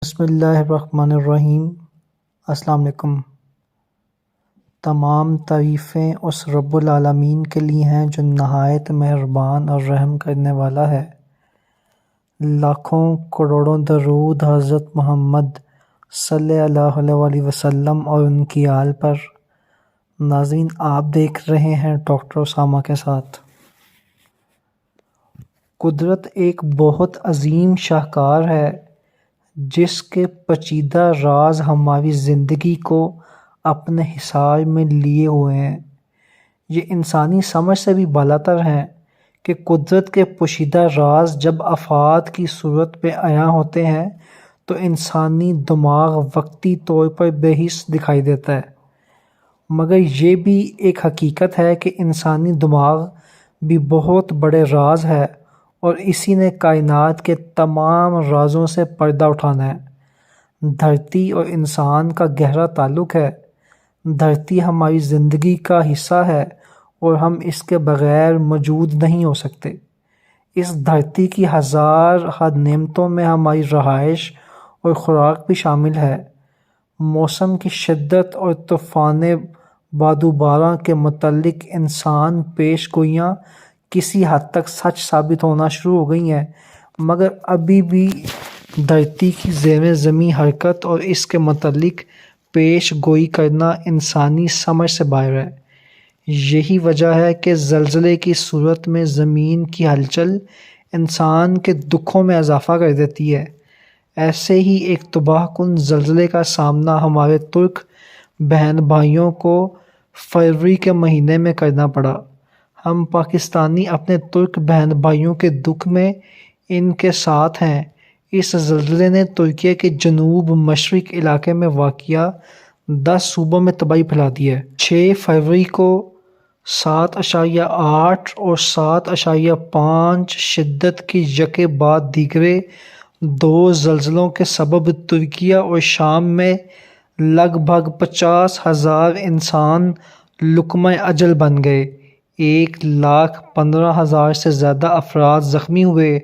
بسم اللہ الرحمن الرحیم۔ السلام علیکم۔ تمام تعریفیں اس رب العالمین کے لیے ہیں جو نہایت مہربان اور رحم کرنے والا ہے۔ لاکھوں کروڑوں درود حضرت محمد صلی اللہ علیہ وسلم اور ان کی آل پر۔ ناظرین، آپ دیکھ رہے ہیں ڈاکٹر اسامہ کے ساتھ۔ قدرت ایک بہت عظیم شاہکار ہے جس کے پیچیدہ راز ہماری زندگی کو اپنے حصار میں لیے ہوئے ہیں۔ یہ انسانی سمجھ سے بھی بالاتر ہیں کہ قدرت کے پوشیدہ راز جب آفات کی صورت میں عیاں ہوتے ہیں تو انسانی دماغ وقتی طور پر بے حس دکھائی دیتا ہے، مگر یہ بھی ایک حقیقت ہے کہ انسانی دماغ بھی بہت بڑے راز ہے اور اسی نے کائنات کے تمام رازوں سے پردہ اٹھانا ہے۔ دھرتی اور انسان کا گہرا تعلق ہے۔ دھرتی ہماری زندگی کا حصہ ہے اور ہم اس کے بغیر موجود نہیں ہو سکتے۔ اس دھرتی کی ہزار حد نعمتوں میں ہماری رہائش اور خوراک بھی شامل ہے۔ موسم کی شدت اور طوفان بادوباراں کے متعلق انسان پیش گوئیاں کسی حد تک سچ ثابت ہونا شروع ہو گئی ہیں، مگر ابھی بھی دھرتی کی زیر زمین حرکت اور اس کے متعلق پیش گوئی کرنا انسانی سمجھ سے باہر ہے۔ یہی وجہ ہے کہ زلزلے کی صورت میں زمین کی ہلچل انسان کے دکھوں میں اضافہ کر دیتی ہے۔ ایسے ہی ایک تباہ کن زلزلے کا سامنا ہمارے ترک بہن بھائیوں کو فروری کے مہینے میں کرنا پڑا۔ ہم پاکستانی اپنے ترک بہن بھائیوں کے دکھ میں ان کے ساتھ ہیں۔ اس زلزلے نے ترکی کے جنوب مشرق علاقے میں واقع 10 صوبوں میں تباہی پھیلا دی ہے۔ 6 فروری کو 7.8 اور 7.5 شدت کے یکے بعد دیگرے 2 زلزلوں کے سبب ترکی اور شام میں لگ بھگ 50,000 انسان لقمہ اجل بن گئے۔ 1,15,000 سے زیادہ افراد زخمی ہوئے،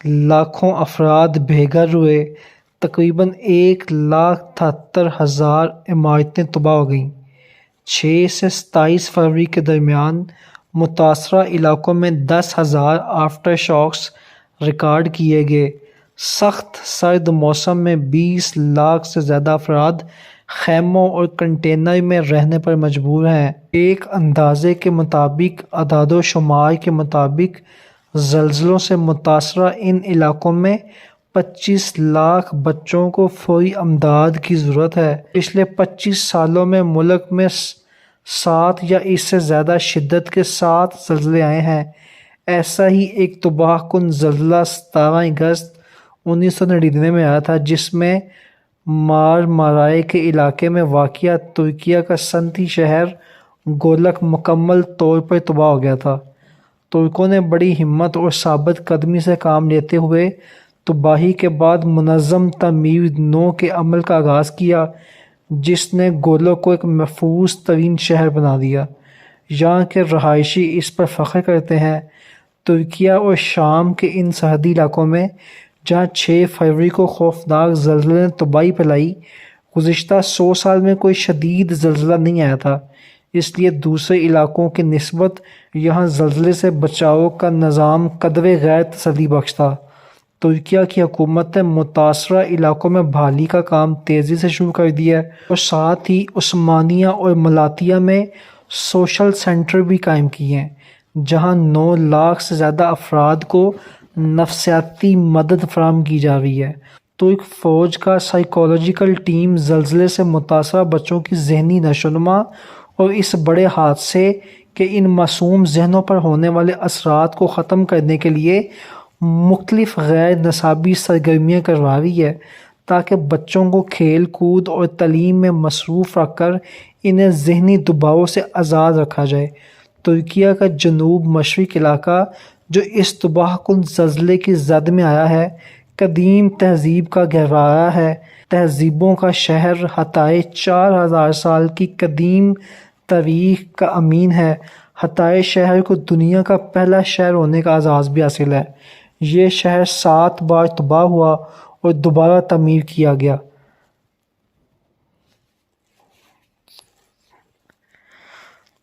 لاکھوں افراد بے گھر ہوئے، تقریباً 1,73,000 عمارتیں تباہ ہو گئیں۔ 6 سے 27 فروری کے درمیان متاثرہ علاقوں میں 10,000 آفٹر شاکس ریکارڈ کیے گئے۔ سخت سرد موسم میں 20 لاکھ سے زیادہ افراد خیموں اور کنٹینر میں رہنے پر مجبور ہیں۔ ایک اندازے کے مطابق اعداد و شمار کے مطابق زلزلوں سے متاثرہ ان علاقوں میں 25 لاکھ بچوں کو فوری امداد کی ضرورت ہے۔ پچھلے 25 سالوں میں ملک میں 7 یا اس سے زیادہ شدت کے 7 زلزلے آئے ہیں۔ ایسا ہی ایک تباہ کن زلزلہ 17 اگست 1999 میں آیا تھا جس میں مارمارائے کے علاقے میں واقع ترکی کا صنعتی شہر گولک مکمل طور پر تباہ ہو گیا تھا۔ ترکوں نے بڑی ہمت اور ثابت قدمی سے کام لیتے ہوئے تباہی کے بعد منظم تعمیر نو کے عمل کا آغاز کیا جس نے گولک کو ایک محفوظ ترین شہر بنا دیا۔ یہاں کے رہائشی اس پر فخر کرتے ہیں۔ ترکی اور شام کے ان سرحدی علاقوں میں جہاں 6 فروری کو خوفناک زلزلے نے تباہی پھیلائی، گزشتہ 100 سال میں کوئی شدید زلزلہ نہیں آیا تھا، اس لیے دوسرے علاقوں کی نسبت یہاں زلزلے سے بچاؤ کا نظام قدرے غیر تسلی بخش تھا۔ ترکی کی حکومت نے متاثرہ علاقوں میں بحالی کا کام تیزی سے شروع کر دیا ہے اور ساتھ ہی عثمانیہ اور ملاطیہ میں سوشل سینٹر بھی قائم کیے ہیں جہاں 9 لاکھ سے زیادہ افراد کو نفسیاتی مدد فراہم کی جا رہی ہے۔ ترک فوج کا سائیکولوجیکل ٹیم زلزلے سے متاثرہ بچوں کی ذہنی نشوونما اور اس بڑے حادثے کے ان معصوم ذہنوں پر ہونے والے اثرات کو ختم کرنے کے لیے مختلف غیر نصابی سرگرمیاں کروا رہی ہے تاکہ بچوں کو کھیل کود اور تعلیم میں مصروف رکھ کر انہیں ذہنی دباؤ سے آزاد رکھا جائے۔ ترکی کا جنوب مشرق علاقہ جو اس تباہ کن زلزلے کی زد میں آیا ہے، قدیم تہذیب کا گہوارہ ہے۔ تہذیبوں کا شہر ہتھائے 4,000 سال کی قدیم تاریخ کا امین ہے۔ ہتھائے شہر کو دنیا کا پہلا شہر ہونے کا اعزاز بھی حاصل ہے۔ یہ شہر 7 بار تباہ ہوا اور دوبارہ تعمیر کیا گیا۔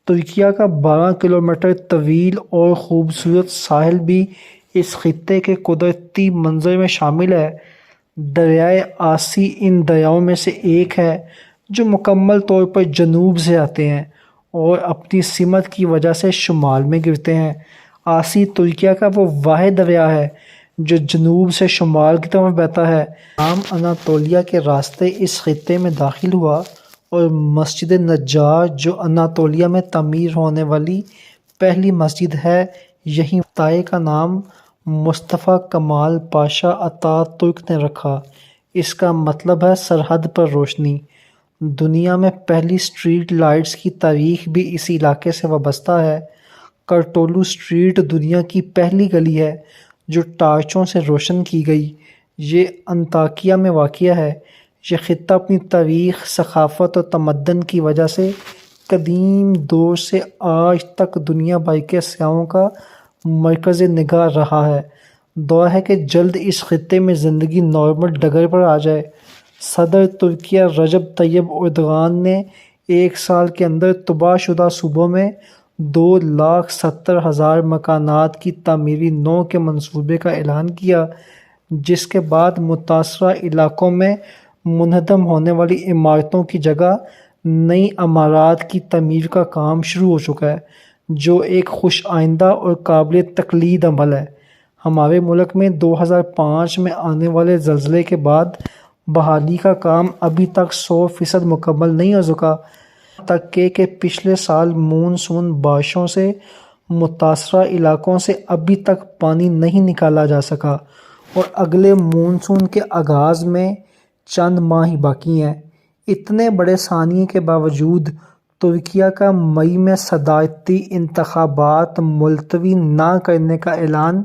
ترکیہ کا 12 کلومیٹر طویل اور خوبصورت ساحل بھی اس خطے کے قدرتی منظر میں شامل ہے۔ دریائے آسی ان دریاؤں میں سے ایک ہے جو مکمل طور پر جنوب سے آتے ہیں اور اپنی سمت کی وجہ سے شمال میں گرتے ہیں۔ آسی ترکیہ کا وہ واحد دریا ہے جو جنوب سے شمال کی طرف بہتا ہے۔ شام اناطولیہ کے راستے اس خطے میں داخل ہوا اور مسجد نجار جو اناطولیہ میں تعمیر ہونے والی پہلی مسجد ہے، یہیں افتتاح کا نام مصطفیٰ کمال پاشا اتا ترک نے رکھا۔ اس کا مطلب ہے سرحد پر روشنی۔ دنیا میں پہلی اسٹریٹ لائٹس کی تاریخ بھی اسی علاقے سے وابستہ ہے۔ کرٹولو اسٹریٹ دنیا کی پہلی گلی ہے جو ٹارچوں سے روشن کی گئی۔ یہ انطاکیہ میں واقع ہے۔ یہ خطہ اپنی تاریخ، ثقافت اور تمدن کی وجہ سے قدیم دور سے آج تک دنیا بھر کے سیاحوں کا مرکز نگاہ رہا ہے۔ دعا ہے کہ جلد اس خطے میں زندگی نارمل ڈگر پر آ جائے۔ صدر ترکیہ رجب طیب اردوغان نے ایک سال کے اندر تباہ شدہ صوبوں میں 2,70,000 مکانات کی تعمیری نو کے منصوبے کا اعلان کیا، جس کے بعد متاثرہ علاقوں میں منہدم ہونے والی عمارتوں کی جگہ نئی عمارات کی تعمیر کا کام شروع ہو چکا ہے، جو ایک خوش آئندہ اور قابل تقلید عمل ہے۔ ہمارے ملک میں 2005 میں آنے والے زلزلے کے بعد بحالی کا کام ابھی تک 100% مکمل نہیں ہو سکا، تک کہ پچھلے سال مون سون بارشوں سے متاثرہ علاقوں سے ابھی تک پانی نہیں نکالا جا سکا اور اگلے مون سون کے آغاز میں چند ماہ ہی باقی ہیں۔ اتنے بڑے سانحے کے باوجود ترکیہ کا مئی میں صدارتی انتخابات ملتوی نہ کرنے کا اعلان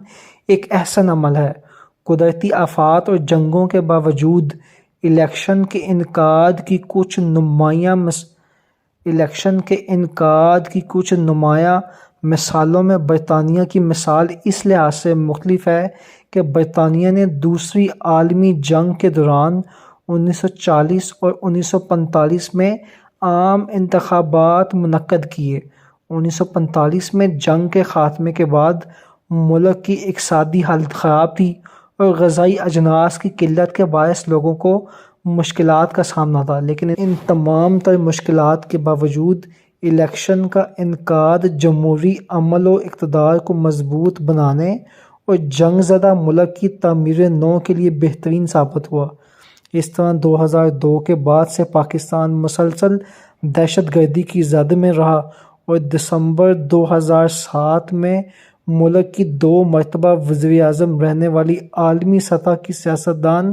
ایک احسن عمل ہے۔ قدرتی آفات اور جنگوں کے باوجود الیکشن کے انعقاد کی کچھ نمایاں مثالوں میں برطانیہ کی مثال اس لحاظ سے مختلف ہے کہ برطانیہ نے دوسری عالمی جنگ کے دوران 1940 اور 1945 میں عام انتخابات منعقد کیے۔ 1945 میں جنگ کے خاتمے کے بعد ملک کی اقتصادی حالت خراب تھی اور غذائی اجناس کی قلت کے باعث لوگوں کو مشکلات کا سامنا تھا، لیکن ان تمام تر مشکلات کے باوجود الیکشن کا انعقاد جمہوری عمل و اقتدار کو مضبوط بنانے اور جنگ زدہ ملک کی تعمیر نو کے لیے بہترین ثابت ہوا۔ اس طرح 2002 کے بعد سے پاکستان مسلسل دہشت گردی کی زد میں رہا اور دسمبر 2007 میں ملک کی 2 مرتبہ وزیر اعظم رہنے والی عالمی سطح کی سیاستدان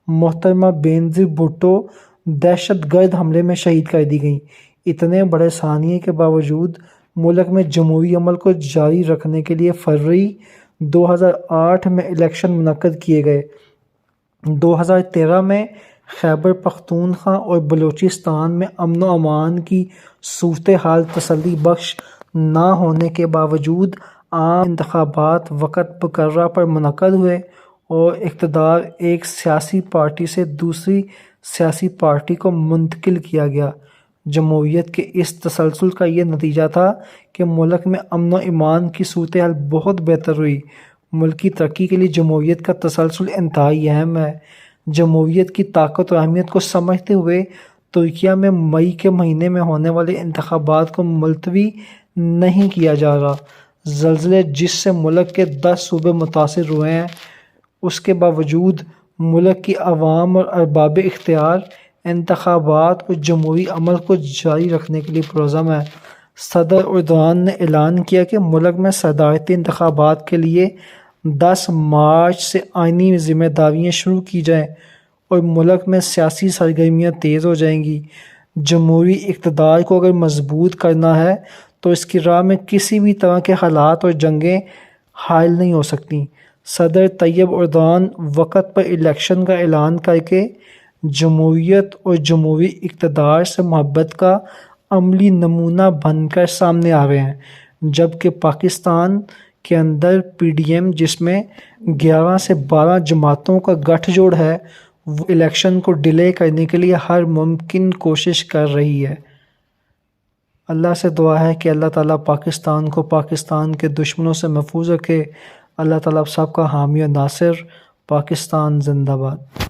محترمہ بینظیر بھٹو دہشت گرد حملے میں شہید کر دی گئیں۔ اتنے بڑے سانحے کے باوجود ملک میں جمہوری عمل کو جاری رکھنے کے لیے فروری 2008 میں الیکشن منعقد کیے گئے۔ 2013 میں خیبر پختونخوا اور بلوچستان میں امن و امان کی صورتحال تسلی بخش نہ ہونے کے باوجود عام انتخابات وقت مقررہ پر منعقد ہوئے اور اقتدار ایک سیاسی پارٹی سے دوسری سیاسی پارٹی کو منتقل کیا گیا۔ جمہوریت کے اس تسلسل کا یہ نتیجہ تھا کہ ملک میں امن و امان کی صورتحال بہت بہتر ہوئی۔ ملک کی ترقی کے لیے جمہوریت کا تسلسل انتہائی اہم ہے۔ جمہوریت کی طاقت و اہمیت کو سمجھتے ہوئے ترکیہ میں مئی کے مہینے میں ہونے والے انتخابات کو ملتوی نہیں کیا جا رہا۔ زلزلے جس سے ملک کے 10 صوبے متاثر ہوئے ہیں، اس کے باوجود ملک کی عوام اور ارباب اختیار انتخابات اور جمہوری عمل کو جاری رکھنے کے لیے پرعزم ہے۔ صدر اردوغان نے اعلان کیا کہ ملک میں صدارتی انتخابات کے لیے 10 مارچ سے آئینی ذمہ داریاں شروع کی جائیں اور ملک میں سیاسی سرگرمیاں تیز ہو جائیں گی۔ جمہوری اقتدار کو اگر مضبوط کرنا ہے تو اس کی راہ میں کسی بھی طرح کے حالات اور جنگیں حائل نہیں ہو سکتیں۔ صدر طیب اردوغان وقت پر الیکشن کا اعلان کر کے جمہوریت اور جمہوری اقتدار سے محبت کا عملی نمونہ بن کر سامنے آ رہے ہیں، جبکہ پاکستان کے اندر پی ڈی ایم جس میں 11 سے 12 جماعتوں کا گٹھ جوڑ ہے وہ الیکشن کو ڈیلے کرنے کے لیے ہر ممکن کوشش کر رہی ہے۔ اللہ سے دعا ہے کہ اللہ تعالیٰ پاکستان کو پاکستان کے دشمنوں سے محفوظ رکھے۔ اللہ تعالیٰ آپ سب کا حامی و ناصر۔ پاکستان زندہ باد۔